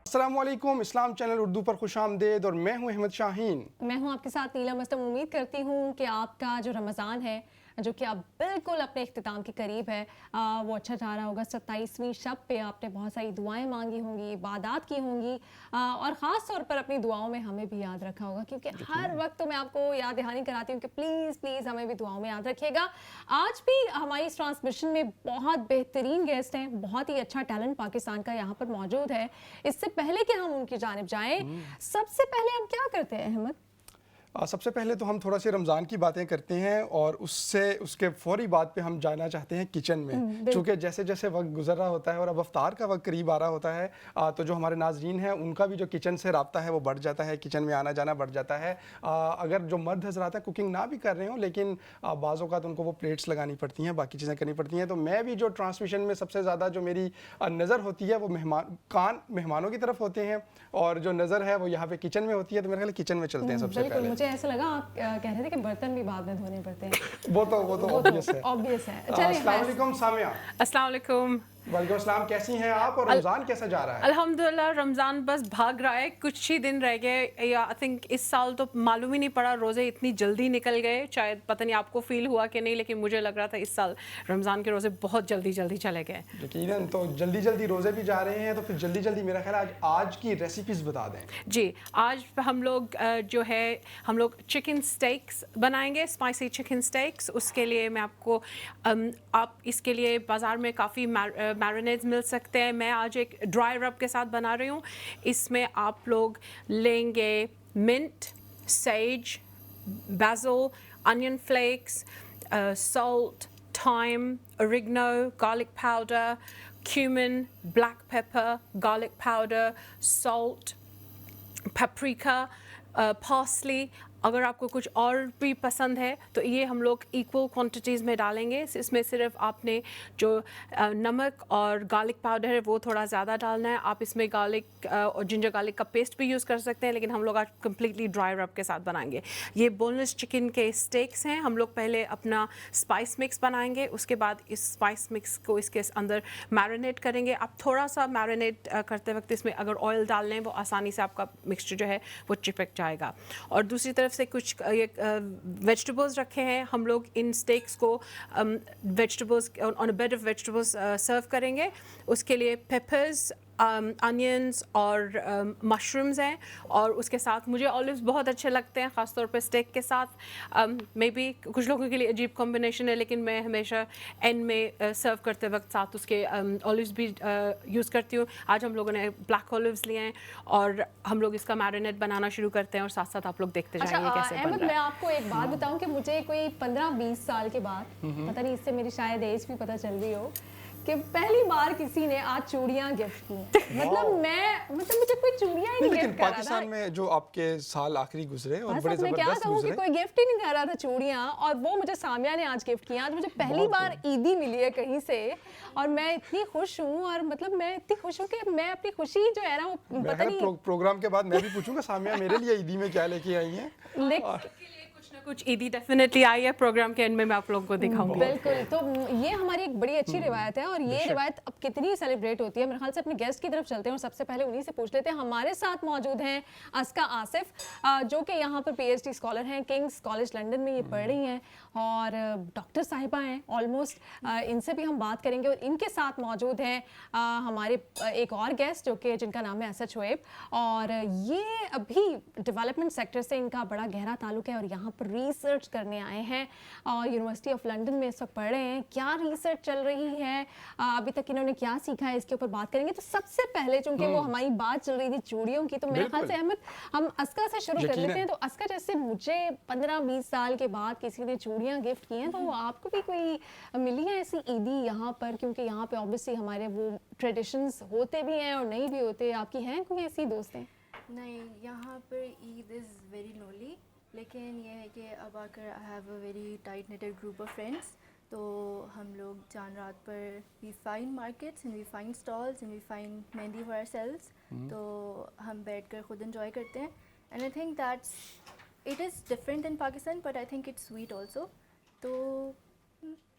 السلام علیکم، اسلام چینل اردو پر خوش آمدید اور میں ہوں احمد شاہین. میں ہوں آپ کے ساتھ نیلا مستم. امید کرتی ہوں کہ آپ کا جو رمضان ہے جو کہ اب بالکل اپنے اختتام کے قریب ہے وہ اچھا جا رہا ہوگا. 27ویں شب پہ آپ نے بہت ساری دعائیں مانگی ہوں گی, عبادات کی ہوں گی, اور خاص طور پر اپنی دعاؤں میں ہمیں بھی یاد رکھا ہوگا, کیونکہ ہر وقت تو میں آپ کو یاد دہانی کراتی ہوں کہ پلیز پلیز ہمیں بھی دعاؤں میں یاد رکھیے گا. آج بھی ہماری اس ٹرانسمیشن میں بہت بہترین گیسٹ ہیں, بہت ہی اچھا ٹیلنٹ پاکستان کا یہاں پر موجود ہے. اس سے پہلے کہ ہم ان کی جانب جائیں, سب سے پہلے ہم کیا کرتے ہیں احمد؟ سب سے پہلے تو ہم تھوڑا سی رمضان کی باتیں کرتے ہیں اور اس کے فوری بعد پہ ہم جانا چاہتے ہیں کچن میں, چونکہ جیسے جیسے وقت گزر رہا ہوتا ہے اور اب افطار کا وقت قریب آ رہا ہوتا ہے تو جو ہمارے ناظرین ہیں ان کا بھی جو کچن سے رابطہ ہے وہ بڑھ جاتا ہے, کچن میں آنا جانا بڑھ جاتا ہے. اگر جو مرد حضرات ہیں کوکنگ نہ بھی کر رہے ہوں لیکن بعض اوقات ان کو وہ پلیٹس لگانی پڑتی ہیں, باقی چیزیں کرنی پڑتی ہیں. تو میں بھی جو ٹرانسمیشن میں سب سے زیادہ جو میری نظر ہوتی ہے وہ مہمانوں کی طرف ہوتے ہیں, اور جو نظر ہے وہ یہاں پہ کچن میں ہوتی ہے. تو میرے خیال کچن میں چلتے ہیں سب سے پہلے. مجھے ایسا لگا آپ کہہ رہے تھے کہ برتن بھی بعد میں دھونے پڑتے ہیں. وہ تو obvious ہے. السلام علیکم سامیہ. السلام علیکم. وعلیکم السلام. کیسی ہیں آپ اور رمضان کیسا جا رہا ہے؟ الحمدللہ رمضان بس بھاگ رہا ہے, کچھ ہی دن رہ گئے. آئی تھنک اس سال تو معلوم ہی نہیں پڑا, روزے اتنی جلدی نکل گئے. شاید پتہ نہیں آپ کو فیل ہوا کہ نہیں, لیکن مجھے لگ رہا تھا اس سال رمضان کے روزے بہت جلدی چلے گئے. یقیناً. تو جلدی روزے بھی جا رہے ہیں, تو پھر جلدی میرا خیال آج کی ریسیپیز بتا دیں. جی, آج ہم لوگ جو ہے ہم لوگ چکن اسٹیکس بنائیں گے, اسپائسی چکن اسٹیکس. اس کے لیے میں آپ اس کے لیے بازار میں کافی میرینیڈز مل سکتے ہیں. میں آج ایک ڈرائی رب کے ساتھ بنا رہی ہوں. اس میں آپ لوگ لیں گے mint, sage, basil, onion flakes, salt, thyme, oregano, garlic powder, cumin, black pepper, garlic powder, salt, paprika, parsley. اگر آپ کو کچھ اور بھی پسند ہے تو یہ ہم لوگ ایکول کوانٹیٹیز میں ڈالیں گے. اس میں صرف آپ نے جو نمک اور گارلک پاؤڈر ہے وہ تھوڑا زیادہ ڈالنا ہے. آپ اس میں گارلک اور جنجر گارلک کا پیسٹ بھی یوز کر سکتے ہیں, لیکن ہم لوگ آج کمپلیٹلی ڈرائی رب کے ساتھ بنائیں گے. یہ بون لیس چکن کے اسٹیکس ہیں. ہم لوگ پہلے اپنا اسپائس مکس بنائیں گے, اس کے بعد اس اسپائس مکس کو اس کے اندر میرینیٹ کریں گے. آپ تھوڑا سا میرینیٹ کرتے وقت اس میں اگر آئل ڈال لیں وہ آسانی سے آپ کا مکسچر جو ہے وہ چپک جائے گا. اور دوسری طرف سے کچھ ویجیٹیبلز رکھے ہیں. ہم لوگ ان اسٹیکس کو vegetables on a bed of vegetables serve کریں گے. اس کے لیے پیپرز, انینس اور مشرومز ہیں, اور اس کے ساتھ مجھے اولیوز بہت اچھے لگتے ہیں, خاص طور پہ اسٹیک کے ساتھ. مے بی کچھ لوگوں کے لیے عجیب کمبینیشن ہے, لیکن میں ہمیشہ اینڈ میں سرو کرتے وقت ساتھ اس کے اولیوز بھی یوز کرتی ہوں. آج ہم لوگوں نے بلیک اولیوز لیے ہیں اور ہم لوگ اس کا میرینیٹ بنانا شروع کرتے ہیں, اور ساتھ ساتھ آپ لوگ دیکھتے جائیں گے کیسے بن رہا ہے. میں آپ کو ایک بات بتاؤں کہ مجھے کوئی 15-20 سال کے بعد, پتہ نہیں اس سے میری شاید ایج بھی پتہ چل رہی ہو, کہ پہلی بار کسی نے آج چوڑیاں گفٹ کی. مجھے کوئی چوڑیاں ہی نہیں گفٹ کر رہا تھا. پاکستان میں جو آپ کے سال آخری گزرے اور بڑے میں کیا کہوں کہ کوئی گفٹ ہی نہیں کر رہا تھا چوڑیاں, اور وہ مجھے سامیہ نے آج گفٹ کیا. آج مجھے پہلی بار عیدی ملی ہے کہیں سے, اور میں اتنی خوش ہوں, اور مطلب میں اتنی خوش ہوں کہ میں اپنی خوشی جو ہے نا وہ پتہ نہیں. پروگرام کے بعد میں بھی پوچھوں گا سامیہ میرے لیے عیدی میں کیا لے کے آئی ہیں. کچھ نہ کچھ عیدی ڈیفینیٹلی آئی ہے. پروگرام کے اینڈ میں آپ لوگوں کو دکھاؤں گی. بالکل. تو یہ ہماری ایک بڑی اچھی روایت ہے, اور یہ روایت اب کتنی سیلیبریٹ ہوتی ہے. میرے خیال سے اپنے گیسٹ کی طرف چلتے ہیں اور سب سے پہلے انہی سے پوچھ لیتے ہیں. ہمارے ساتھ موجود ہیں اسکا آصف, جو کہ یہاں پر پی ایچ ڈی اسکالر ہیں, کنگس کالج لنڈن میں یہ پڑھ رہی ہیں, اور ڈاکٹر صاحبہ ہیں آلموسٹ. ان سے بھی ہم بات کریں گے. اور ان کے ساتھ موجود ہیں ہمارے ایک اور گیسٹ جو کہ جن کا نام ہے اسد شعیب, اور یہ ابھی ڈیولپمنٹ سیکٹر سے ان کا بڑا گہرا تعلق ہے, اور یہاں پر ریسرچ کرنے آئے ہیں, اور یونیورسٹی آف لنڈن میں اس وقت پڑھ رہے ہیں. کیا ریسرچ چل رہی ہے, ابھی تک انہوں نے کیا سیکھا ہے, اس کے اوپر بات کریں گے. تو سب سے پہلے چونکہ وہ ہماری بات چل رہی تھی چوڑیوں کی, تو میرے خیال سے احمد ہم اسکا سے شروع کر لیتے ہیں. تو اسکا, جیسے مجھے 15-20 سال کے بعد کسی نے چوڑیاں گفٹ کی ہیں, تو آپ کو بھی کوئی ملی ہے ایسی عیدی یہاں پر؟ کیونکہ یہاں پہ obviously ہمارے وہ ٹریڈیشنز ہوتے بھی ہیں اور نہیں بھی ہوتے. آپ کی ہیں کوئی ایسی دوستیں؟ نہیں, یہاں پر عید از ویری لونلی, لیکن یہ ہے کہ اب آ کر I have a very tight knitted group of friends. تو ہم لوگ چاند رات پر we find markets and we find stalls and we find mehndi for our sales. تو ہم بیٹھ کر خود انجوائے کرتے ہیں. And I think that's it is different in Pakistan, but I think it's sweet also. تو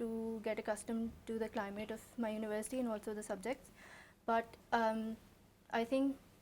to get accustomed to the climate of my university and also the subjects. But I think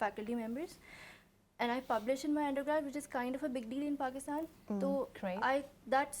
faculty members. And I published in my undergrad, which is kind of a big deal in Pakistan. So great. that's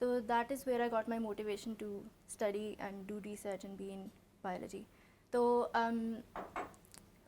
So that is where I got my motivation to study and do research and be in biology. So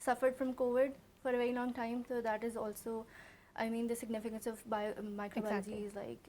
suffered from COVID for a very long time, so that is also, I mean, the significance of microbiology is like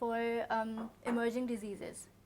for emerging diseases.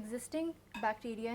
existing bacteria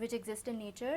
which exist in nature,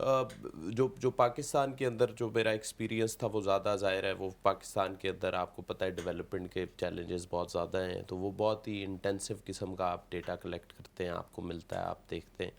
جو پاکستان کے اندر جو میرا experience تھا وہ زیادہ ظاہر ہے وہ پاکستان کے اندر آپ کو پتہ ہے ڈیولپمنٹ کے چیلنجز بہت زیادہ ہیں، تو وہ بہت ہی انٹینسو قسم کا آپ ڈیٹا کلیکٹ کرتے ہیں، آپ کو ملتا ہے، آپ دیکھتے ہیں.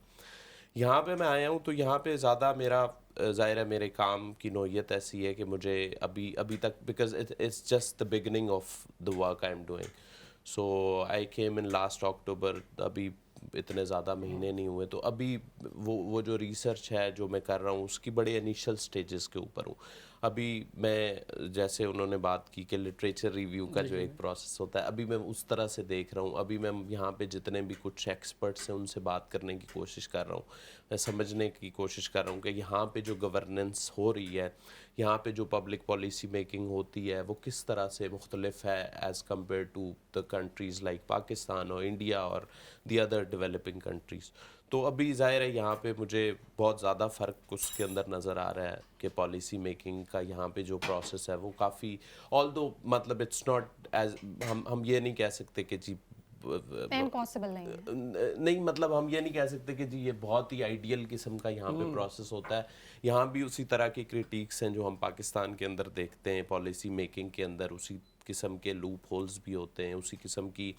یہاں پہ میں آیا ہوں تو یہاں پہ زیادہ میرا ظاہر ہے میرے کام کی نوعیت ایسی ہے کہ مجھے ابھی تک because it's just the beginning of the work I am doing. So I came in last October, ابھی اتنے زیادہ مہینے نہیں ہوئے، تو ابھی وہ جو ریسرچ ہے جو میں کر رہا ہوں اس کی بڑے انیشل سٹیجز کے اوپر ہوں. ابھی میں جیسے انہوں نے بات کی کہ لٹریچر ریویو کا جو ایک پروسیس ہوتا ہے، ابھی میں اس طرح سے دیکھ رہا ہوں. ابھی میں یہاں پہ جتنے بھی کچھ ایکسپرٹس ہیں ان سے بات کرنے کی کوشش کر رہا ہوں، میں سمجھنے کی کوشش کر رہا ہوں کہ یہاں پہ جو گورننس ہو رہی ہے، یہاں پہ جو پبلک پالیسی میکنگ ہوتی ہے وہ کس طرح سے مختلف ہے as compare to the countries like Pakistan اور انڈیا اور دی ادر ڈیولپنگ کنٹریز. تو ابھی ظاہر ہے یہاں پہ مجھے بہت زیادہ فرق اس کے اندر نظر آ رہا ہے کہ پالیسی میکنگ کا یہاں پہ جو پروسیس ہے وہ کافی آلدو مطلب اٹس ناٹ ایز ہم یہ نہیں کہہ سکتے کہ جی امپاسبل نہیں، مطلب ہم یہ نہیں کہہ سکتے کہ جی یہ بہت ہی آئیڈیل قسم کا یہاں پہ پروسیس ہوتا ہے. یہاں بھی اسی طرح کی کریٹیکس ہیں جو ہم پاکستان کے اندر دیکھتے ہیں پالیسی میکنگ کے اندر، اسی قسم کے لوپ ہولز بھی ہوتے ہیں، اسی قسم کی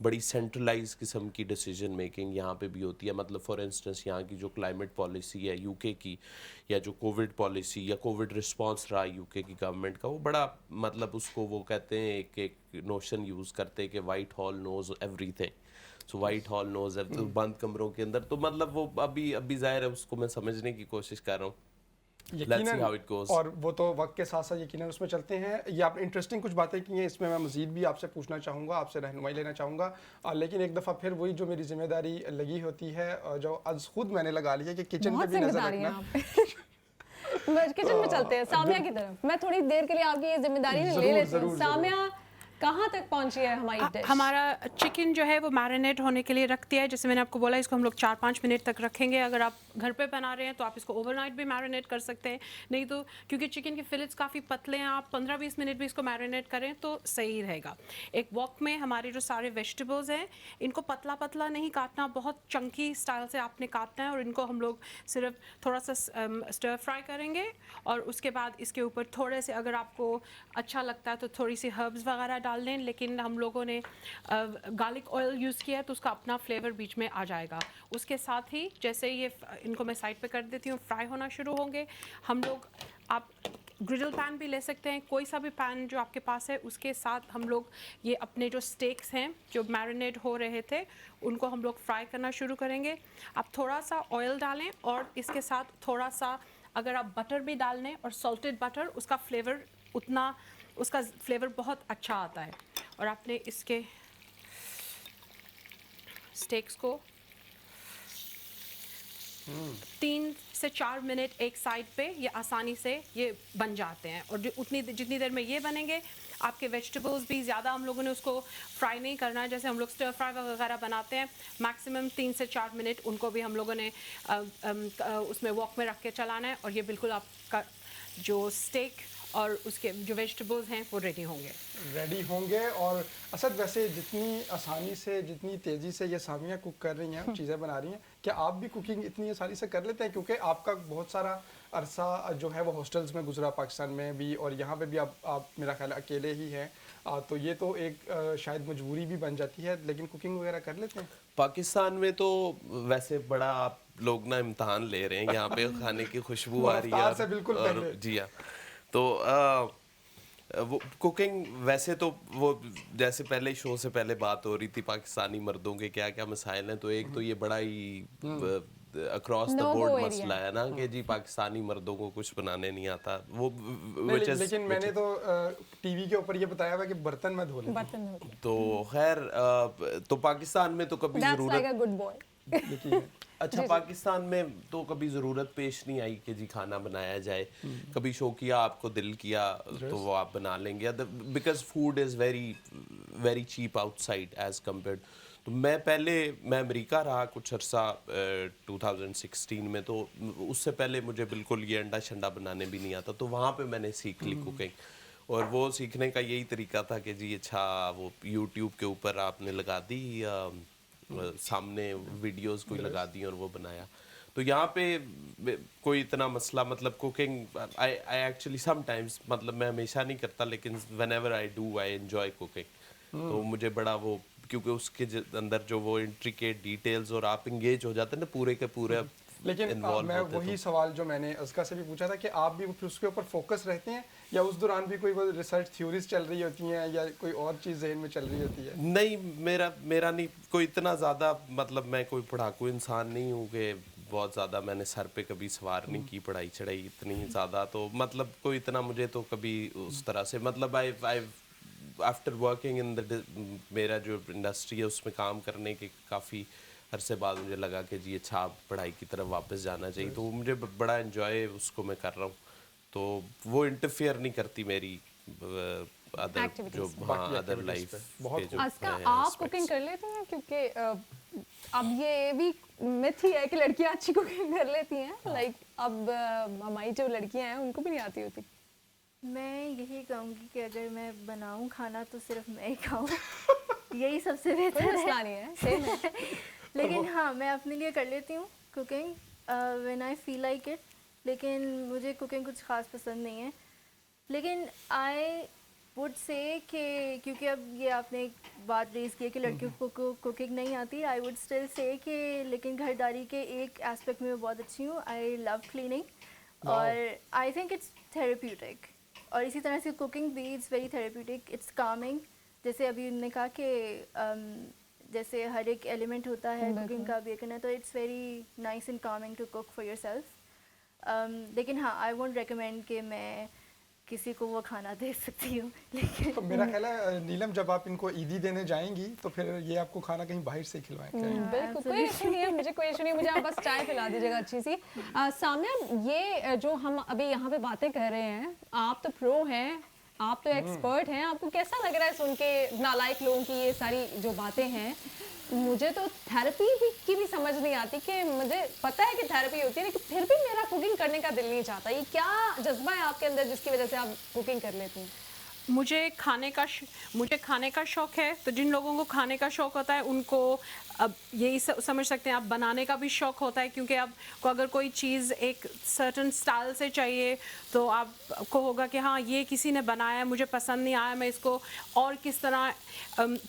بڑی سینٹرلائز قسم کی ڈیسیجن میکنگ یہاں پہ بھی ہوتی ہے. مطلب فار انسٹنس یہاں کی جو کلائمیٹ پالیسی ہے یو کے کی، یا جو کووڈ پالیسی یا کووڈ رسپانس رہا یو کے کی گورنمنٹ کا، وہ بڑا مطلب اس کو وہ کہتے ہیں ایک نوشن یوز کرتے ہیں کہ وائٹ ہال نوز ایوری تھنگ. سو وائٹ ہال نوز بند کمروں کے اندر، تو مطلب وہ ابھی ظاہر ہے اس کو میں سمجھنے کی کوشش کر رہا ہوں. یقیناً، اور وہ تو وقت کے ساتھ ساتھ یقیناً اس میں چلتے ہیں. یہ آپ انٹرسٹنگ کچھ باتیں کی ہیں، اس میں مزید بھی آپ سے پوچھنا چاہوں گا، آپ سے رہنمائی لینا چاہوں گا. لیکن ایک دفعہ پھر وہی جو میری ذمہ داری لگی ہوتی ہے، جو از خود میں نے لگا لی ہے کہ کچن پہ بھی نظر رکھنا. کچن میں چلتے ہیں سامیہ کی طرف. میں تھوڑی دیر کے لیے آپ کی یہ ذمہ داری لے لیتی ہوں. سامیہ کہاں تک پہنچی ہے ہماری ڈش؟ ہمارا چکن جو ہے وہ میرینیٹ ہونے کے لیے رکھ دیا ہے. جیسے میں نے آپ کو بولا اس کو ہم لوگ 4-5 منٹ تک رکھیں گے. اگر آپ گھر پہ بنا رہے ہیں تو آپ اس کو اوور نائٹ بھی میرینیٹ کر سکتے ہیں. نہیں تو کیونکہ چکن کے فلٹس کافی پتلے ہیں، آپ 15-20 منٹ بھی اس کو میرینیٹ کریں تو صحیح رہے گا. ایک وok میں ہمارے جو سارے ویجیٹیبلز ہیں ان کو پتلا پتلا نہیں کاٹنا، بہت چنکی اسٹائل سے آپ نے کاٹنا ہے. اور ان کو ہم لوگ صرف تھوڑا سا اسٹر فرائی کریں گے، اور اس کے بعد اس کے اوپر تھوڑے سے اگر آپ کو اچھا لگتا ہے تو تھوڑی سی ہربز وغیرہ ڈال دیں. لیکن ہم لوگوں نے گارلک آئل یوز کیا ہے تو اس کا اپنا فلیور بیچ میں آ جائے گا. اس کے ساتھ ہی جیسے یہ ان کو میں سائڈ پہ کر دیتی ہوں، فرائی ہونا شروع ہوں گے. ہم لوگ آپ گرل پین بھی لے سکتے ہیں، کوئی سا بھی پین جو آپ کے پاس ہے. اس کے ساتھ ہم لوگ یہ اپنے جو اسٹیکس ہیں جو میرینیٹ ہو رہے تھے ان کو ہم لوگ فرائی کرنا شروع کریں گے. آپ تھوڑا سا آئل ڈالیں اور اس کے ساتھ تھوڑا سا اگر آپ بٹر بھی ڈال لیں، اور سالٹڈ بٹر، اس کا فلیور بہت اچھا آتا ہے. اور آپ نے اس کے اسٹیکس کو 3 سے 4 منٹ ایک سائڈ پہ یہ آسانی سے یہ بن جاتے ہیں. اور جتنی دیر میں یہ بنیں گے آپ کے ویجیٹیبلز بھی زیادہ ہم لوگوں نے اس کو فرائی نہیں کرنا ہے. جیسے ہم لوگ اسٹر فرائی وغیرہ بناتے ہیں میکسیمم 3 سے 4 منٹ ان کو بھی ہم لوگوں نے اس میں وok میں رکھ کے چلانا ہے. اور یہ بالکل آپ کا جو اسٹیک اور اس کے جو ویجیٹیبلز ہیں وہ ریڈی ہوں گے. اور اسد ویسے جتنی آسانی سے جتنی تیزی سے یہ سامیہ کوک کر رہی ہیں، چیزیں بنا رہی ہیں، کیا آپ بھی کوکنگ اتنی آسانی سے کر لیتے ہیں؟ کیونکہ آپ کا بہت سارا عرصہ جو ہے وہ ہاسٹلز میں گزرا، پاکستان میں بھی، اور یہاں پہ بھی آپ میرا خیال اکیلے ہی ہیں. تو یہ تو ایک شاید مجبوری بھی بن جاتی ہے، لیکن کوکنگ وغیرہ کر لیتے ہیں؟ پاکستان میں تو ویسے بڑا آپ لوگ نا امتحان لے رہے ہیں. یہاں پہ کھانے کی خوشبو آ رہی ہے. سے بالکل پہلے. جی ہاں. تو وہ کوکنگ ویسے تو وہ جیسے پہلے شو سے پہلے بات ہو رہی تھی پاکستانی مردوں کے کیا کیا مسائل ہیں، تو ایک تو یہ بڑا ہی اکراس دا بورڈ مسئلہ ہے نا کہ جی پاکستانی مردوں کو کچھ بنانے نہیں آتا. وہ لیکن میں نے تو ٹی وی کے اوپر یہ بتایا ہوا کہ برتن میں دھو لیں. تو خیر تو پاکستان میں تو کبھی اچھا پاکستان میں تو کبھی ضرورت پیش نہیں آئی کہ جی کھانا بنایا جائے. کبھی شوقیہ آپ کو دل کیا تو وہ آپ بنا لیں گے، because food is very cheap out side as compared. تو میں امریکہ رہا کچھ عرصہ 2016 میں، تو اس سے پہلے مجھے بالکل یہ انڈا شنڈا بنانے بھی نہیں آتا. تو وہاں پہ میں نے سیکھ لی کوکنگ، اور وہ سیکھنے کا یہی طریقہ تھا کہ جی اچھا وہ یوٹیوب کے اوپر آپ نے لگا دی سامنے ویڈیوز کوئی لگا دی اور وہ بنایا. تو یہاں پہ کوئی اتنا مسئلہ مطلب cooking I actually some times مطلب میں ہمیشہ نہیں کرتا لیکن when ever I do I enjoy cooking. تو مجھے بڑا وہ کیونکہ اس کے اندر جو وہ انٹریکیٹ ڈیٹیلز اور آپ انگیج ہو جاتے ہیں نا پورے کے پورے. لیکن میں وہی سوال جو میں نے ازکا سے بھی پوچھا تھا کہ آپ بھی پھر اس کے اوپر فوکس رہتے ہیں یا اس دوران بھی کوئی وہ ریسرچ تھیوریز چل رہی ہوتی ہیں یا کوئی اور چیز ذہن میں چل رہی ہوتی ہے؟ نہیں میرا نہیں کوئی اتنا زیادہ مطلب میں کوئی پڑھاکو انسان نہیں ہوں کہ بہت زیادہ میں نے سر پہ کبھی سوار نہیں کی پڑھائی چڑھائی اتنی زیادہ. تو مطلب کوئی اتنا مجھے تو کبھی اس طرح سے مطلب آفٹر ورکنگ ان میرا جو انڈسٹری ہے اس میں کام کرنے کے کافی عرصے بعد مجھے لگا کہ جی اچھا آپ پڑھائی کی طرف واپس جانا چاہیے. تو مجھے بڑا انجوائے اس کو میں کر رہا ہوں. تو وہ انٹرفیئر نہیں کرتی میری ادر جو ادر لائف. آپ کوکنگ کر لیتے ہیں کیونکہ اب یہ بھی مت ہی ہے کہ لڑکیاں اچھی کوکنگ کر لیتی ہیں, لائک اب ہماری جو لڑکیاں ہیں ان کو بھی نہیں آتی ہوتی. میں یہی کہوں گی کہ اگر میں بناؤں کھانا تو صرف میں ہی کھاؤں, یہی سب سے بہتر مسئلہ نہیں ہے, صحیح ہے. لیکن ہاں میں اپنے لیے کر لیتی ہوں cooking when I feel like it, لیکن مجھے کوکنگ کچھ خاص پسند نہیں ہے. لیکن آئی وڈ سے کہ کیونکہ اب یہ آپ نے ایک بات ریز کی ہے کہ لڑکیوں کو کوکنگ نہیں آتی, آئی وڈ اسٹل سے کہ لیکن گھرداری کے ایک اسپیکٹ میں بہت اچھی ہوں. آئی لو کلیننگ اور آئی تھنک اٹس تھیراپیوٹک, اور اسی طرح سے کوکنگ بھی it's very therapeutic, it's calming. جیسے ابھی انہوں نے کہا کہ جیسے ہر ایک ایلیمنٹ ہوتا ہے کوکنگ کا بھی کرنا, تو it's very nice and calming to cook for yourself. لیکن ہاں آئی وونٹ ریکمینڈ کہ میں کسی کو وہ کھانا دے سکتی ہوں. لیکن میرا خیال ہے نیلم جب آپ ان کو عیدی دینے جائیں گی تو پھر یہ آپ کو کھانا کہیں باہر سے کھلوائیں گے. بالکل کوئی ایشو نہیں ہے, مجھے کوئی ایشو نہیں, مجھے آپ بس چائے پلا دیجیے گا اچھی سی. سامعہ یہ جو ہم ابھی یہاں پہ باتیں کر رہے ہیں, آپ تو پرو ہیں, آپ تو ایکسپرٹ ہیں, آپ کو کیسا لگ رہا ہے سن کے نالائق لوگوں کی یہ ساری جو باتیں ہیں؟ مجھے تو تھیراپی کی بھی سمجھ نہیں آتی, کہ مجھے پتا ہے کہ تھیراپی ہوتی ہے لیکن پھر بھی میرا کوکنگ کرنے کا دل نہیں چاہتا. یہ کیا جذبہ ہے آپ کے اندر جس کی وجہ سے آپ کوکنگ کر لیتی ہیں؟ مجھے کھانے کا شوق ہے. تو جن لوگوں کو کھانے کا شوق ہوتا ہے ان کو اب یہی سمجھ سکتے ہیں آپ بنانے کا بھی شوق ہوتا ہے, کیونکہ آپ کو اگر کوئی چیز ایک سرٹن سٹائل سے چاہیے تو آپ کو ہوگا کہ ہاں یہ کسی نے بنایا ہے, مجھے پسند نہیں آیا, میں اس کو اور کس طرح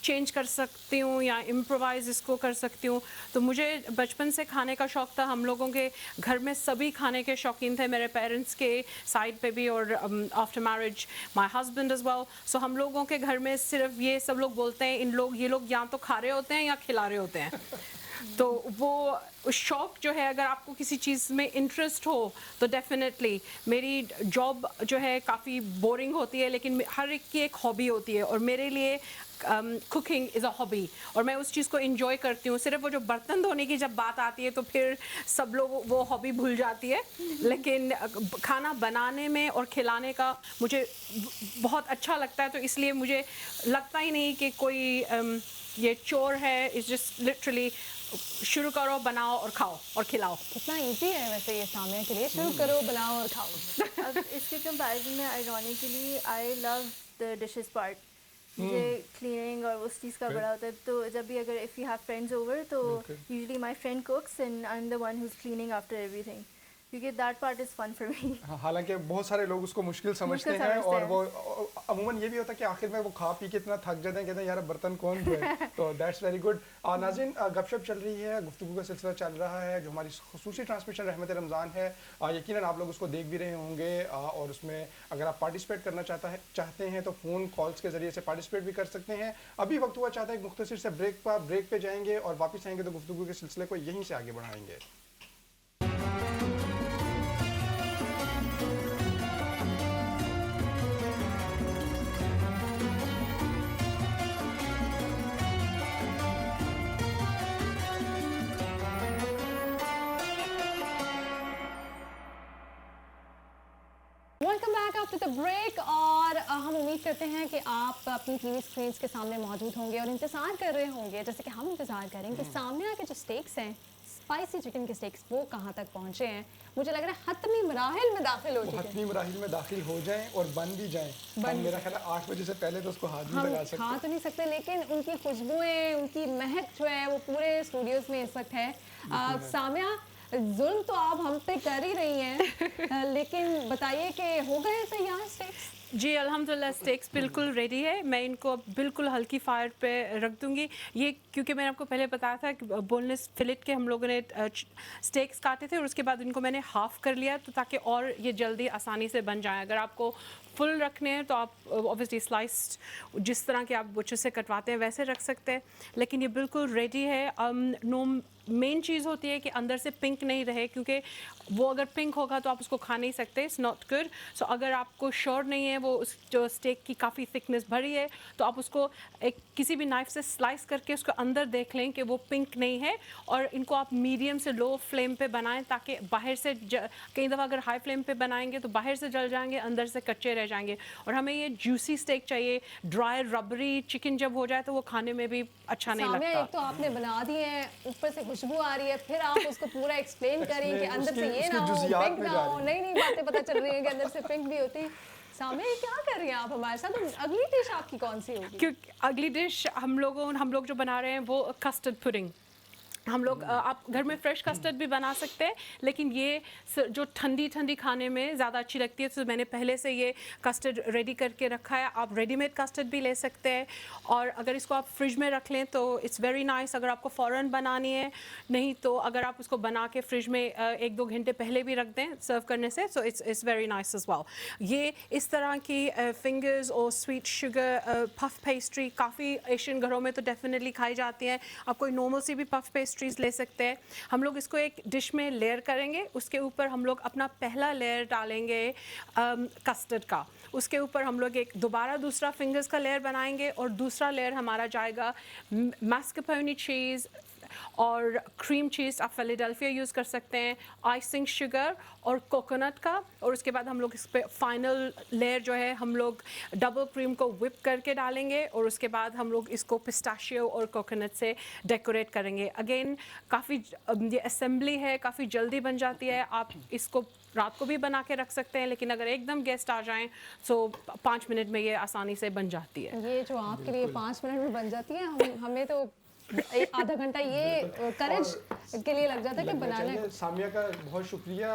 چینج کر سکتی ہوں یا امپرووائز اس کو کر سکتی ہوں. تو مجھے بچپن سے کھانے کا شوق تھا. ہم لوگوں کے گھر میں سبھی کھانے کے شوقین تھے, میرے پیرنٹس کے سائڈ پہ بھی اور after marriage my husband as well. So ہم لوگوں کے گھر میں صرف یہ سب لوگ بولتے ہیں یہ لوگ یا تو کھا رہے ہوتے ہیں یا کھلا رہے ہوتے ہیں. تو وہ شوق جو ہے, اگر آپ کو کسی چیز میں انٹرسٹ ہو تو ڈیفینیٹلی. میری جاب جو ہے کافی بورنگ ہوتی ہے لیکن ہر ایک کی ایک ہابی ہوتی ہے, اور میرے لیے کوکنگ از اے ہابی, اور میں اس چیز کو انجوائے کرتی ہوں. صرف وہ جو برتن دھونے کی جب بات آتی ہے تو پھر سب لوگ وہ ہابی بھول جاتی ہے, لیکن کھانا بنانے میں اور کھلانے کا مجھے بہت اچھا لگتا ہے. تو اس لیے مجھے لگتا ہی نہیں کہ کوئی یہ چور ہے. اٹس جسٹ لٹرلی شروع کرو, بناؤ اور کھاؤ اور کھلاؤ. کتنا ایزی ہے ویسے یہ سامنے کے لیے, شروع کرو بناؤ اور کھاؤ. اب اس کے کمپیریزن میں آئرونیکلی آئی لو دا ڈشز پارٹ. مجھے کلیننگ اور اس چیز کا بڑا ہوتا ہے. تو جب بھی اگر if you have friends over تو usually my friend cooks and I am the one who is cleaning after everything, کیونکہ that part is fun for me. حالانکہ بہت سارے لوگ اس کو مشکل سمجھتے ہیں, اور وہ عموماً یہ بھی ہوتا ہے کہ آخر میں وہ کھا پی کے اتنا تھک جاتے ہیں, کہتے ہیں یار برتن کون دھوئے. تو دیٹس ویری گڈ. ناظرین, گپ شپ چل رہی ہے, گفتگو کا سلسلہ چل رہا ہے, جو ہماری خصوصی ٹرانسمیشن رحمت رمضان ہے. یقیناً آپ لوگ اس کو دیکھ بھی رہے ہوں گے, اور اس میں اگر آپ پارٹیسپیٹ کرنا چاہتے ہیں تو فون کالز کے ذریعے سے پارٹیسپیٹ بھی کر سکتے ہیں. ابھی وقت ہوا چاہتا ہے ایک مختصر سے بریک پہ جائیں گے, اور واپس آئیں گے تو گفتگو کے سلسلے کو یہیں سے آگے بڑھائیں گے. Welcome back after the break. اور ہم امید کرتے ہیں کہ آپ اپنی ٹی وی اسکرینس کے سامنے موجود ہوں گے اور انتظار کر رہے ہوں گے, جیسے کہ ہم انتظار کریں کہ سامنے کے جو اسٹیکس ہیں, اسپائسی چکن کے اسٹیکس, وہ کہاں تک پہنچے ہیں. مجھے لگ رہا ہے حتمی مراحل میں داخل ہو چکے ہیں. حتمی مراحل میں داخل ہو جائیں اور بن بھی جائیں. میرا خیال ہے 8 بجے سے پہلے تو اس کو ہاتھ نہیں لگا سکتے. کھا تو نہیں سکتے, لیکن ان کی خوشبوئیں, ان کی مہک جو ہے وہ پورے اسٹوڈیوز میں اس وقت ہے. سامعہ, ظلم تو آپ ہم پہ کر ہی رہی ہیں لیکن بتائیے کہ ہو گئے تیار اسٹیکس؟ جی الحمدللہ اسٹیکس بالکل ریڈی ہے. میں ان کو بالکل ہلکی فائر پہ رکھ دوں گی. یہ کیونکہ میں نے آپ کو پہلے بتایا تھا کہ بون لیس فلٹ کے ہم لوگوں نے اسٹیکس کاٹے تھے اور اس کے بعد ان کو میں نے ہاف کر لیا تو تاکہ اور یہ جلدی آسانی سے بن جائیں. اگر آپ کو فل رکھنے ہیں تو آپ اوبیسلی سلائسڈ جس طرح کے آپ بچے سے کٹواتے ہیں ویسے رکھ سکتے ہیں, لیکن یہ بالکل ریڈی ہے. مین چیز ہوتی ہے کہ اندر سے پنک نہیں رہے, کیونکہ وہ اگر پنک ہوگا تو آپ اس کو کھا نہیں سکتے, اٹس ناٹ گڈ. سو اگر آپ کو شور نہیں ہے وہ اس جو اسٹیک کی کافی تھکنیس بھری ہے تو آپ اس کو ایک کسی بھی نائف سے سلائس کر کے اس کو اندر دیکھ لیں کہ وہ پنک نہیں ہے, اور ان کو آپ میڈیم سے لو فلیم پہ بنائیں تاکہ باہر سے کئی دفعہ اگر ہائی فلیم پہ بنائیں گے تو باہر سے جل جائیں گے, اندر سے کچے رہ جائیں گے. اور ہمیں یہ جوسی اسٹیک چاہیے. ڈرائی ربری چکن جب ہو جائے تو وہ کھانے میں بھی اچھا نہیں سامیہ لگتا. ایک تو آپ نے بنا دیے ہیں, اوپر سے خوشبو آ رہی ہے, پھر آپ اس کو پورا ایکسپلین کریں کہ اندر سے یہ نہ ہو, پنک نہ ہو. نئی نئی باتیں پتہ چل رہی ہیں کہ اندر سے پنک بھی ہوتی. سامیہ کیا کر رہی ہیں آپ ہمارے ساتھ؟ اگلی ڈش آپ کی کون سی ہوگی؟ کیونکہ اگلی ڈش ہم لوگ جو بنا رہے ہیں وہ کسٹرڈ پڈنگ. ہم لوگ آپ گھر میں فریش کسٹرڈ بھی بنا سکتے ہیں, لیکن یہ جو ٹھنڈی کھانے میں زیادہ اچھی لگتی ہے. تو میں نے پہلے سے یہ کسٹرڈ ریڈی کر کے رکھا ہے. آپ ریڈی میڈ کسٹرڈ بھی لے سکتے ہیں, اور اگر اس کو آپ فریج میں رکھ لیں تو اٹس ویری نائس. اگر آپ کو فوراً بنانی ہے, نہیں تو اگر آپ اس کو بنا کے فریج میں 1-2 گھنٹے پہلے بھی رکھ دیں سرو کرنے سے, so it's very nice as well. یہ اس طرح کی فنگرز اور سویٹ شوگر پف پیسٹری کافی ایشین گھروں میں تو ڈیفینیٹلی کھائی جاتی ہیں. آپ کوئی نارمل سی بھی پف پیسٹریز لے سکتے ہیں. ہم لوگ اس کو ایک ڈش میں لیئر کریں گے, اس کے اوپر ہم لوگ اپنا پہلا لیئر ڈالیں گے کسٹرڈ کا. اس کے اوپر ہم لوگ ایک دوسرا فنگرز کا لیئر بنائیں گے, اور دوسرا لیئر ہمارا جائے گا ماسکرپونے چیز اور کریم چیز. آپ فیلاڈیلفیا یوز کر سکتے ہیں, آئسنگ شوگر اور کوکونٹ کا. اور اس کے بعد ہم لوگ اس پہ فائنل لیئر جو ہے ہم لوگ ڈبل کریم کو وپ کر کے ڈالیں گے, اور اس کے بعد ہم لوگ اس کو پسٹاشیو اور کوکونٹ سے ڈیکوریٹ کریں گے. اگین کافی یہ اسمبلی ہے, کافی جلدی بن جاتی ہے. آپ اس کو رات کو بھی بنا کے رکھ سکتے ہیں, لیکن اگر ایک دم گیسٹ آ جائیں تو 5 منٹ میں یہ آسانی سے بن جاتی ہے. یہ جو آپ کے لیے 5 منٹ میں بن جاتی ہے, ہمیں تو آدھا گھنٹہ یہ کریج کے لیے لگ جاتا ہے کہ بنانا. سامیہ کا بہت شکریہ.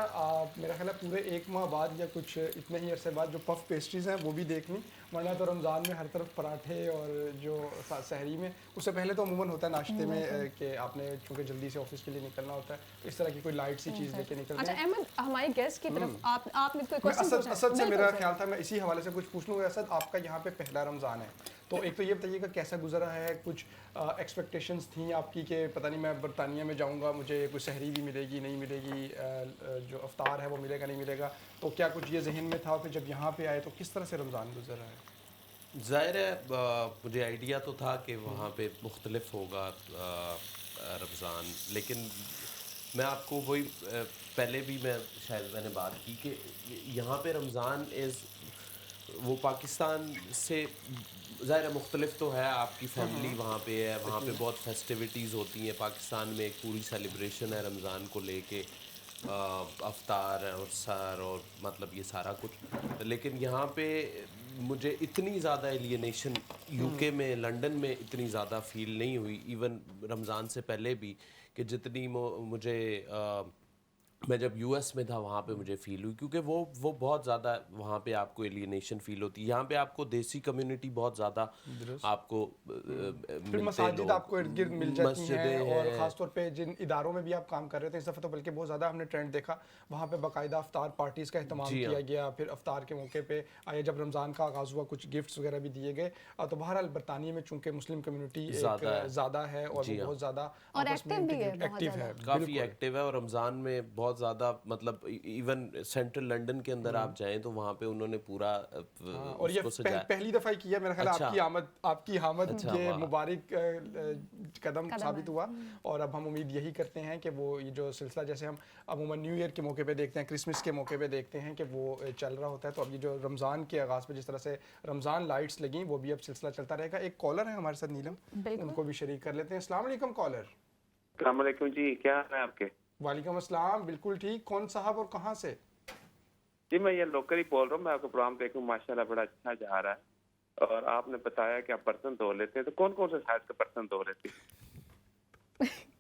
میرا خیال ہے پورے 1 ماہ بعد یا کچھ اتنے ہی عرصے بعد جو پف پیسٹریز ہیں وہ بھی دیکھنی, ورنہ تو رمضان میں ہر طرف پراٹھے اور جو سحری میں, اس سے پہلے تو عموماً ہوتا ہے ناشتے میں کہ آپ نے چونکہ جلدی سے آفس کے لیے نکلنا ہوتا ہے, اس طرح کی کوئی لائٹ سی چیز لے کے نکلتے ہیں. اچھا احمد, ہمارے گیسٹ کی طرف آپ نے کوئی کوشچن پوچھا؟ اسد سے میرا خیال تھا میں اسی حوالے سے کچھ پوچھ لوں. اسد, آپ کا یہاں پہ پہلا رمضان ہے, تو ایک تو یہ بتائیے گا کیسا گزرا ہے؟ کچھ ایکسپیکٹیشنز تھیں آپ کی کہ پتہ نہیں میں برطانیہ میں جاؤں گا, مجھے کوئی سحری بھی ملے گی نہیں ملے گی, جو افطار ہے وہ ملے گا نہیں ملے گا, تو کیا کچھ یہ ذہن میں تھا؟ پھر جب یہاں پہ آئے تو کس طرح سے رمضان گزر رہا ہے؟ ظاہر ہے مجھے آئیڈیا تو تھا کہ وہاں پہ مختلف ہوگا رمضان, لیکن میں آپ کو وہی پہلے بھی شاید میں نے بات کی کہ یہاں پہ رمضان وہ پاکستان سے ظاہر ہے مختلف تو ہے. آپ کی فیملی وہاں پہ ہے, وہاں پہ بہت فیسٹیوٹیز ہوتی ہیں. پاکستان میں ایک پوری سیلیبریشن ہے رمضان کو لے کے, افطار اور سحر اور مطلب یہ سارا کچھ. لیکن یہاں پہ مجھے اتنی زیادہ ایلینیشن یو کے میں, لنڈن میں اتنی زیادہ فیل نہیں ہوئی, ایون رمضان سے پہلے بھی, کہ جتنی مجھے میں جب یو ایس میں تھا وہاں پہ مجھے فیل ہوئی, کیونکہ وہ بہت زیادہ وہاں پہ آپ کو ایلینیشن فیل ہوتی ہے. یہاں پہ آپ کو دیسی کمیونٹی بہت زیادہ آپ کو پھر مساجد آپ کو ارد گرد مل جاتی ہیں, اور خاص طور پہ جن اداروں میں بھی آپ کام کر رہے تھے اس دفعہ تو بلکہ بہت زیادہ ہم نے ٹرینڈ دیکھا, وہاں پہ باقاعدہ افطار پارٹیز کا اہتمام کیا گیا. پھر افطار کے موقع پہ آیا جب رمضان کا آغاز ہوا کچھ گفٹس وغیرہ بھی دیے گئے. تو بہرحال برطانیہ میں چونکہ مسلم کمیونٹی زیادہ ہے اور وہ بہت زیادہ ایکٹیو ہے, کافی ایکٹیو ہے. اور رمضان میں بہت زیادہ مطلب ایون سینٹرل لنڈن کے اندر آپ جائیں تو وہاں پہ انہوں نے پورا اور یہ پہلی دفعہ کیا میرا خیال آپ کی آمد یہ مبارک قدم ثابت ہوا. اور اب ہم امید یہی کرتے ہیں کہ وہ یہ جو سلسلہ جیسے ہم عموماً نیو ایئر کے موقع پہ دیکھتے ہیں, کرسمس کے موقع پہ دیکھتے ہیں کہ وہ چل رہا ہوتا ہے, تو اب یہ جو رمضان کے آغاز پہ جس طرح سے رمضان لائٹس لگیں وہ بھی اب سلسلہ چلتا رہے گا. ایک کالر ہے ہمارے ساتھ نیلم, ان کو بھی شریک کر لیتے ہیں. السلام علیکم کالر. السلام علیکم جی, کیا حال ہے آپ کے؟ وعلیکم السلام, بالکل ٹھیک. کون صاحب اور کہاں سے؟ جی میں یہ لوکل ہی بول رہا ہوں. میں آپ کا پروگرام دیکھوں, ماشاءاللہ بڑا اچھا جا رہا ہے, اور آپ نے بتایا کہ آپ برتن دھو لیتے ہیں, تو کون کون سے سائز کے برتن دھو لیتے ہیں؟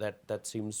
that seems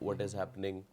what is happening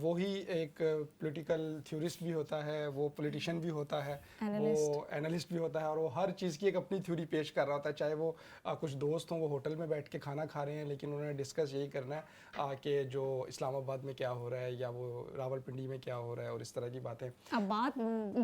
وہی ایک پولیٹیکل تھیورسٹ بھی ہوتا ہے, وہ پولیٹیشین بھی ہوتا ہے, وہ اینالسٹ بھی ہوتا ہے, اور وہ ہر چیز کی ایک اپنی تھیوری پیش کر رہا ہوتا ہے. چاہے وہ کچھ دوست ہوں, وہ ہوٹل میں بیٹھ کے کھانا کھا رہے ہیں, لیکن انہوں نے ڈسکس یہی کرنا ہے کہ جو اسلام آباد میں کیا ہو رہا ہے یا وہ راول پنڈی میں کیا ہو رہا ہے, اور اس طرح کی باتیں. اب بات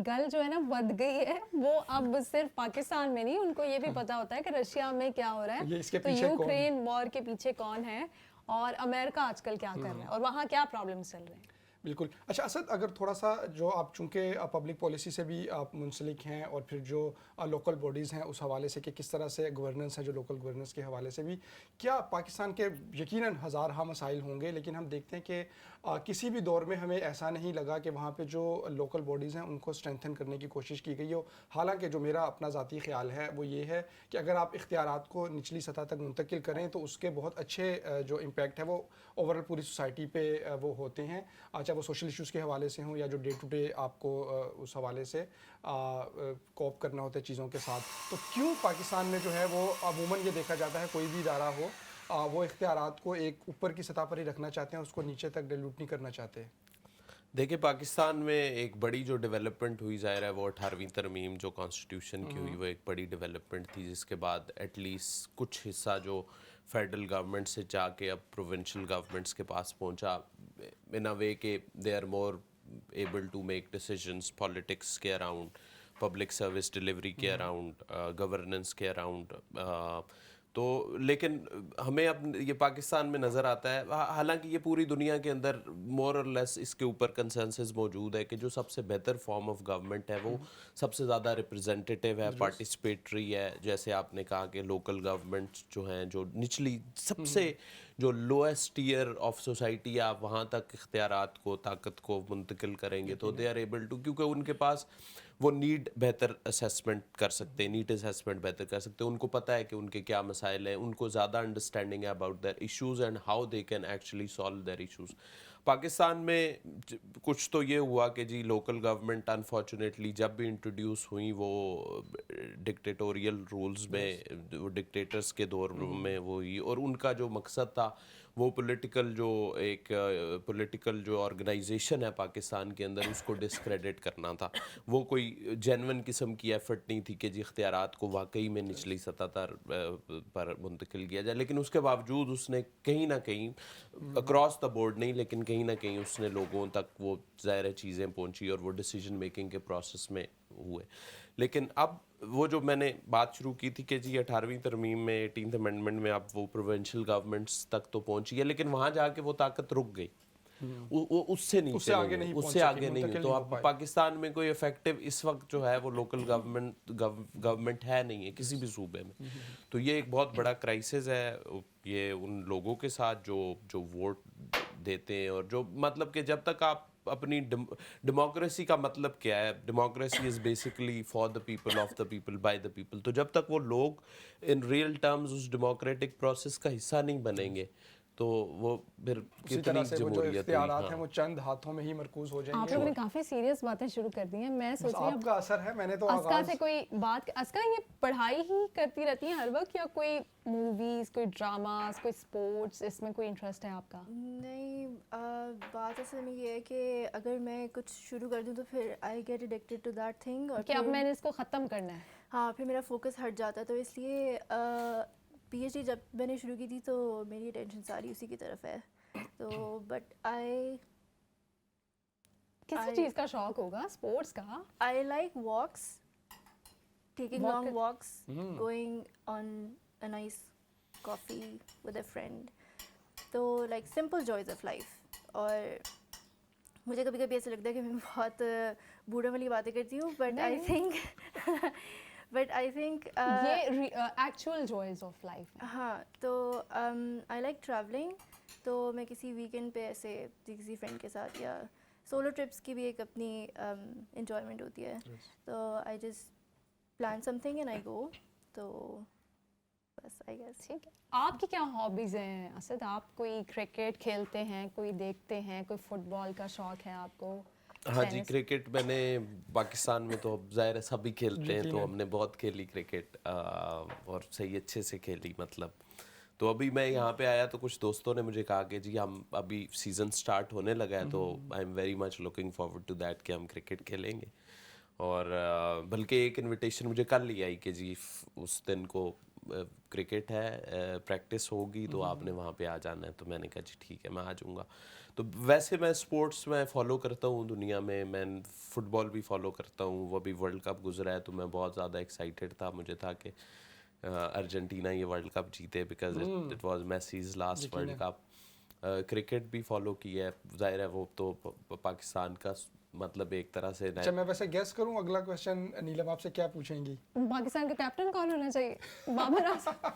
گل جو ہے نا بڑھ گئی ہے, وہ اب صرف پاکستان میں نہیں, ان کو یہ بھی پتا ہوتا ہے کہ رشیا میں کیا ہو رہا ہے, تو یوکرین وار کے پیچھے کون ہے, اور امریکہ آج کل کیا کر رہا ہے, اور وہاں کیا پرابلمس چل رہے ہیں. بالکل. اچھا اسد, اگر تھوڑا سا جو آپ چونکہ پبلک پالیسی سے بھی آپ منسلک ہیں, اور پھر جو لوکل باڈیز ہیں اس حوالے سے کہ کس طرح سے گورننس ہے, جو لوکل گورننس کے حوالے سے بھی, کیا پاکستان کے یقیناً ہزارہ مسائل ہوں گے, لیکن ہم دیکھتے ہیں کہ کسی بھی دور میں ہمیں ایسا نہیں لگا کہ وہاں پہ جو لوکل باڈیز ہیں ان کو اسٹرینتھن کرنے کی کوشش کی گئی ہو. حالانکہ جو میرا اپنا ذاتی خیال ہے وہ یہ ہے کہ اگر آپ اختیارات کو نچلی سطح تک منتقل کریں تو اس کے بہت اچھے جو امپیکٹ ہے وہ اوورآل پوری سوسائٹی پہ وہ ہوتے ہیں, چاہے وہ سوشل ایشوز کے حوالے سے ہوں یا جو ڈے ٹو ڈے آپ کو اس حوالے سے کوپ کرنا ہوتا ہے چیزوں کے ساتھ. تو کیوں پاکستان میں جو ہے وہ عموماً یہ دیکھا جاتا ہے کوئی بھی ادارہ ہو وہ اختیارات کو ایک اوپر کی سطح پر ہی رکھنا چاہتے ہیں, اس کو نیچے تک ڈیلوٹ نہیں کرنا چاہتے. دیکھیں پاکستان میں ایک بڑی جو ڈیولپمنٹ ہوئی ظاہر ہے وہ 18ویں ترمیم جو کانسٹیٹیوشن کی ہوئی, وہ ایک بڑی ڈیولپمنٹ تھی, جس کے بعد ایٹ لیسٹ کچھ حصہ جو فیڈرل گورنمنٹ سے جا کے اب پروونشل گورنمنٹس کے پاس پہنچا, ان اے وے کہ they are more able to make decisions politics کے اراؤنڈ, پبلک سروس ڈیلیوری کے اراؤنڈ, گورننس کے اراؤنڈ. تو لیکن ہمیں اب یہ پاکستان میں نظر آتا ہے, حالانکہ یہ پوری دنیا کے اندر مور اور لیس اس کے اوپر کنسنسس موجود ہے کہ جو سب سے بہتر فارم آف گورنمنٹ ہے وہ سب سے زیادہ ریپرزینٹیٹیو ہے, پارٹیسپیٹری ہے. جیسے آپ نے کہا کہ لوکل گورنمنٹ جو ہیں, جو نچلی سب سے جو لوئسٹ ٹیئر آف سوسائٹی, آپ وہاں تک اختیارات کو, طاقت کو منتقل کریں گے تو دے آر ایبل ٹو, کیونکہ ان کے پاس وہ نیڈ بہتر اسیسمنٹ کر سکتے ہیں, نیڈ اسیسمنٹ بہتر کر سکتے ہیں. ان کو پتہ ہے کہ ان کے کیا مسائل ہیں, ان کو زیادہ انڈرسٹینڈنگ ہے about their issues and how they can actually solve their issues. Pakistan میں کچھ تو یہ ہوا کہ جی لوکل گورنمنٹ انفارچونیٹلی جب بھی انٹروڈیوس ہوئیں وہ ڈکٹیٹوریل رولز میں, وہ ڈکٹیٹرز کے دور میں وہ ہوئی, اور ان کا جو مقصد تھا وہ پولیٹیکل جو آرگنائزیشن ہے پاکستان کے اندر اس کو ڈسکریڈٹ کرنا تھا. وہ کوئی جینون قسم کی ایفرٹ نہیں تھی کہ جی اختیارات کو واقعی میں نچلی سطح پر منتقل کیا جائے. لیکن اس کے باوجود اس نے کہیں نہ کہیں اکراس دا بورڈ نہیں, لیکن کہیں نہ کہیں اس نے لوگوں تک وہ ظاہر چیزیں پہنچی اور وہ ڈیسیجن میکنگ کے پروسیس میں ہوئے. لیکن اب وہ جو میں نے بات شروع کی تھی کہ جی 18ویں ترمیم میں 18th امینڈمنٹ میں اب وہ پروونشل گورنمنٹس تک تو پہنچی ہے, لیکن وہاں جا کے وہ طاقت رک گئی, اس سے نیچے اس سے آگے نہیں. تو اب پاکستان میں کوئی افیکٹو اس وقت جو ہے وہ لوکل گورنمنٹ ہے نہیں ہے کسی بھی صوبے میں. تو یہ ایک بہت بڑا کرائسس ہے یہ ان لوگوں کے ساتھ جو ووٹ دیتے ہیں, اور جو مطلب کہ جب تک آپ اپنی ڈیموکریسی کا مطلب کیا ہے, democracy is basically for the people, of the people, by the people. تو جب تک وہ لوگ ان ریئل ٹرمز اس ڈیموکریٹک پروسیس کا حصہ نہیں بنیں گے تو وہ پھر اسی طرح سے وہ جو اختیارات ہیں وہ چند ہاتھوں میں ہی مرکوز ہو جائیں گے. آپ لوگوں نے کافی سیریس باتیں شروع کر دی ہیں. میں سوچ رہی ہوں آپ کا اثر ہے, میں نے تو اسکا سے کوئی بات, اسکا یہ پڑھائی ہی کرتی رہتی ہیں ہر وقت, یا کوئی موویز, کوئی ڈراماز, کوئی اسپورٹس, اس میں کوئی انٹرسٹ ہے آپ کا؟ نہیں, بات اصل میں یہ ہے کہ اگر میں کچھ شروع کر دوں تو پھر I get addicted to that thing, اور کہ اب میں نے اس کو ختم کرنا ہے. ہاں, پھر میرا فوکس ہٹ جاتا ہے. تو اس لیے پی ایچ ڈی جب میں نے شروع کی تھی تو میری اٹینشن ساری اسی کی طرف ہے. تو بٹ کسی چیز کا شوق ہوگا, اسپورٹس کا. I like walks, taking long walks, going on a nice coffee with a friend. تو like simple joys of life. اور مجھے کبھی کبھی ایسا لگتا ہے کہ میں بہت بوڑھے والی باتیں کرتی ہوں, بٹ آئی تھنک یہ ایکچوئل جوائز آف لائف ہے. ہاں, تو آئی لائک ٹریولنگ. تو میں کسی ویکینڈ پہ ایسے کسی فرینڈ کے ساتھ, یا سولو ٹرپس کی بھی ایک اپنی انجوائمنٹ ہوتی ہے. تو I just plan something and I go. تو بس آئی گیس. ٹھیک ہے. آپ کی کیا ہابیز ہیں اسد؟ آپ کوئی کرکٹ کھیلتے ہیں, کوئی دیکھتے ہیں, کوئی فٹ بال کا شوق ہے آپ کو؟ ہاں جی, کرکٹ میں نے پاکستان میں تو ظاہر ہے سبھی کھیلتے ہیں, تو ہم نے بہت کھیلی کرکٹ, اور صحیح اچھے سے کھیلی مطلب. تو ابھی میں یہاں پہ آیا تو کچھ دوستوں نے مجھے کہا کہ جی ہم ابھی سیزن سٹارٹ ہونے لگا ہے تو I am very much looking forward to that کہ ہم کرکٹ کھیلیں گے. اور بلکہ ایک انویٹیشن مجھے کل ہی آئی کہ جی اس دن کو کرکٹ ہے, پریکٹس ہوگی تو آپ نے وہاں پہ آ جانا ہے. تو میں نے کہا جی ٹھیک ہے میں آ جاؤں گا. تو ویسے میں اسپورٹس میں فالو کرتا ہوں دنیا میں فٹ بال بھی فالو کرتا ہوں. وہ ابھی ورلڈ کپ گزرا ہے تو میں بہت زیادہ ایکسائٹیڈ تھا, مجھے تھا کہ ارجنٹینا یہ ورلڈ کپ جیتے because it was Messis last world cup. Cricket بھی فالو کی ہے, ظاہر ہے وہ تو پاکستان کا مطلب ایک طرح سے. اچھا میں ویسے گیس کروں اگلا کویشچن نیلم آپ سے کیا پوچھیں گی؟ پاکستان کا کیپٹن کون ہونا چاہیے؟ Babar Azam.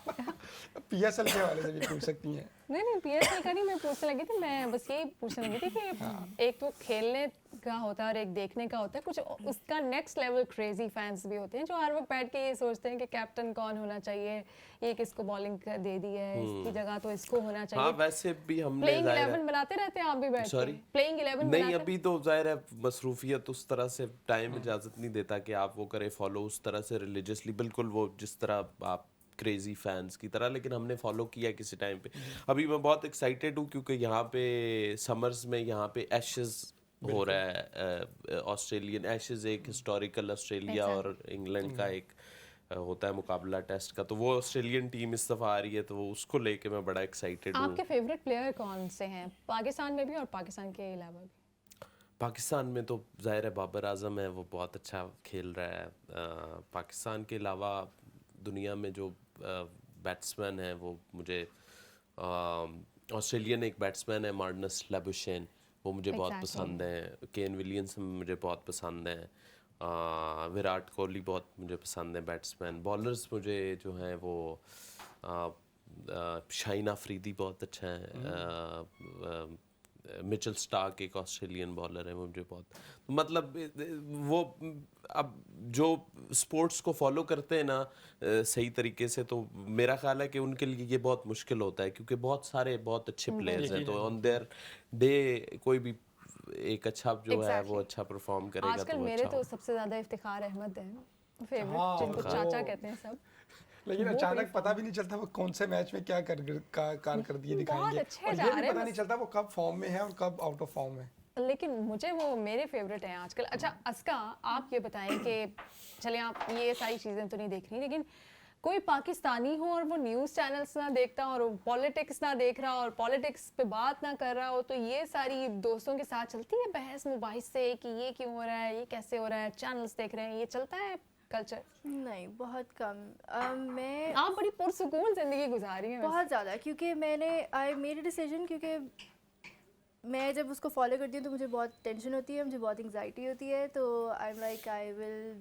P S L کے حوالے سے بھی پوچھ سکتی ہیں. نہیں پی ایس ایل کا نہیں, میں پوچھنے لگی تھی, میں بس یہی پوچھنے لگی تھی کہ ایک تو کھیلنے کا ہوتا ہے اور ایک دیکھنے کا ہوتا ہے, کچھ اس کا نیکسٹ لیول کریزی فینس بھی ہوتے ہیں جو ہر وقت بیٹھ کے یہ سوچتے ہیں کہ کیپٹن کون ہونا چاہیے, یہ کس کو بالنگ دے دی ہے, اس کی جگہ تو اس کو ہونا چاہیے. ہاں ویسے بھی ہم نے پلینگ 11 بناتے رہتے ہیں آپ بھی بیٹھ کے, پلینگ 11 نہیں ابھی تو ظاہر ہے مصروفیت اس طرح سے ٹائم اجازت نہیں دیتا کہ آپ وہ کرے فالو اس طرح سے ریلیجسلی, بالکل وہ جس طرح آپ کریزی فینس کی طرح, لیکن ہم نے فالو کیا کسی ٹائم پہ. ابھی میں بہت ایکسائٹیڈ ہوں کیونکہ یہاں پہ سمرز میں یہاں پہ ایشز ہو رہا ہے, آسٹریلین ایشز ایک ہسٹوریکل آسٹریلیا اور انگلینڈ کا ایک ہوتا ہے مقابلہ ٹیسٹ کا, تو وہ آسٹریلین ٹیم اس دفعہ آ رہی ہے تو اس کو لے کے میں بڑا ایکسائٹیڈ ہوں. آپ کے فیوریٹ پلیئر کون سے ہیں پاکستان میں بھی اور پاکستان کے علاوہ بھی؟ پاکستان میں تو ظاہر ہے بابر اعظم ہے, وہ بہت اچھا کھیل رہا ہے. پاکستان کے علاوہ دنیا میں جو بیٹسمین ہیں وہ مجھے آسٹریلین ایک بیٹسمین ہے مارنس لیبوشین, وہ مجھے بہت پسند ہیں. کین ولیمسن مجھے بہت پسند ہیں. وراٹ کوہلی بہت مجھے پسند ہیں بیٹسمین. بالرز مجھے جو ہیں وہ شاہین آفریدی بہت اچھا ہے. مچل سٹارک ایک آسٹریلین بالر ہے, وہ مجھے بہت مطلب وہ اب جو اسپورٹس کو فالو کرتے ہیں نا صحیح طریقے سے, تو میرا خیال ہے کہ ان کے لیے یہ بہت مشکل ہوتا ہے کیونکہ بہت سارے بہت اچھے پلیئرز ہیں, تو آن دیئر ڈے کوئی بھی ایک اچھا جو ہے وہ اچھا پرفارم کرے گا. آج کل میرے تو سب سے زیادہ افتخار احمد ہیں, فیوریٹ جن کو چاچا کہتے ہیں سب, لیکن اچانک پتہ بھی نہیں چلتا وہ کون سے میچ میں کیا کارکردگی دکھائیں گے, اور یہ بھی پتہ نہیں چلتا وہ کب فارم میں ہے اور کب آؤٹ آف فارم ہے. لیکن مجھے وہ میرے فیوریٹ ہیں آج کل. اچھا اسکا آپ یہ بتائیں کہ چلیں آپ یہ ساری چیزیں تو نہیں دیکھ رہی, لیکن کوئی پاکستانی ہو اور وہ نیوز چینلز نہ دیکھتا اور پولیٹکس نہ دیکھ رہا اور پولیٹکس پہ بات نہ کر رہا ہو, تو یہ ساری دوستوں کے ساتھ چلتی ہے بحث مباحث سے کہ یہ کیوں ہو رہا ہے, یہ کیسے ہو رہا ہے, چینلز دیکھ رہے ہیں, یہ چلتا ہے کلچر؟ نہیں بہت کم. میں آپ بڑی پرسکون زندگی گزاری ہیں بہت زیادہ, کیونکہ میں نے آئی میڈ اے ڈیسیژن, کیونکہ میں جب اس کو فالو کرتی ہوں تو مجھے بہت ٹینشن ہوتی ہے, مجھے بہت انگزائٹی ہوتی ہے, تو I am like I will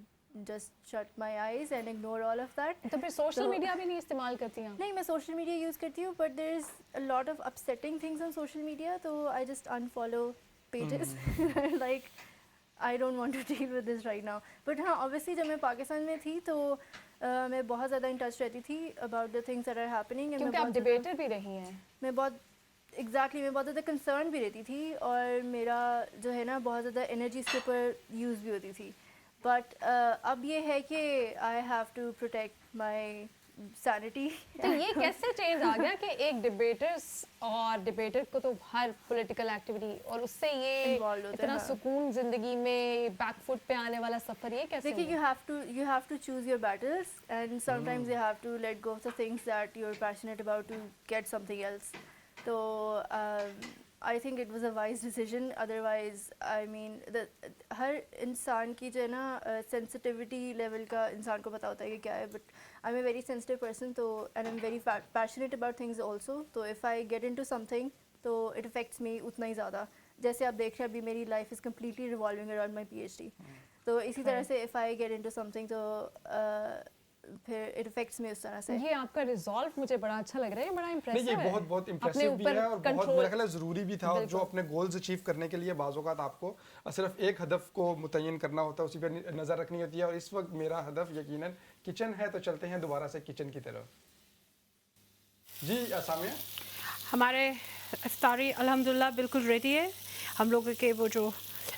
just shut my eyes and ignore all of that. تو پھر سوشل میڈیا بھی نہیں استعمال کرتی ہیں؟ نہیں میں سوشل میڈیا یوز کرتی ہوں, but there is a lot of upsetting things on social media, تو I just unfollow pages like I don't want to deal with this right now. But ہاں obviously جب میں پاکستان میں تھی تو میں بہت زیادہ ان ٹچ رہتی تھی about the things that are happening. کیونکہ آپ ڈیبیٹر بھی رہی ہیں. میں بہت ایگزیکٹلی میں بہت زیادہ کنسرن بھی رہتی تھی, اور میرا جو ہے نا بہت زیادہ انرجی اس کے اوپر یوز بھی ہوتی تھی. بٹ اب یہ ہے کہ I have to protect my sanity. تو یہ کیسے چینج آ گیا کہ ایک ڈیبیٹرس اور ڈیبیٹر کو تو ہر پولیٹیکل ایکٹیویٹی اور اس سے یہ اتنا سکون زندگی میں بیک فٹ پہ آنے والا سفر, یہ کیسے؟ دیکھیے you have to choose your battles, and sometimes you have to let go of the things that you're passionate about to get something else. So I think it was a wise decision. Otherwise, I mean, ہر انسان کی جو ہے نا sensitivity level کا انسان کو پتہ ہوتا ہے کہ کیا ہے, but I'm a very sensitive person, so and I'm very passionate about things also. So if I get into something, تو it affects me اتنا ہی زیادہ. جیسے آپ دیکھ رہے ہیں ابھی میری life is completely revolving around my PhD. تو اسی طرح سے if I get into something, تو پھر اٹ افیکٹس میں اس طرح سے. یہ آپ کا ریزالو مجھے بڑا اچھا لگ رہا ہے, بڑا امپریسو ہے. یہ بہت امپریسو بھی ہے اور بہت میرا خیال ہے ضروری بھی تھا, اور جو اپنے گولز اچیو کرنے کے لیے بعض اوقات آپ کو صرف ایک ہدف کو متعین کرنا ہوتا ہے, اسی پہ نظر رکھنی ہوتی ہے. اور اس وقت میرا ہدف یقیناً کچن ہے, تو چلتے ہیں دوبارہ سے کچن کی طرف. جی سامیہ, ہمارے افطاری الحمدللہ بالکل ریڈی ہے. ہم لوگوں کے وہ جو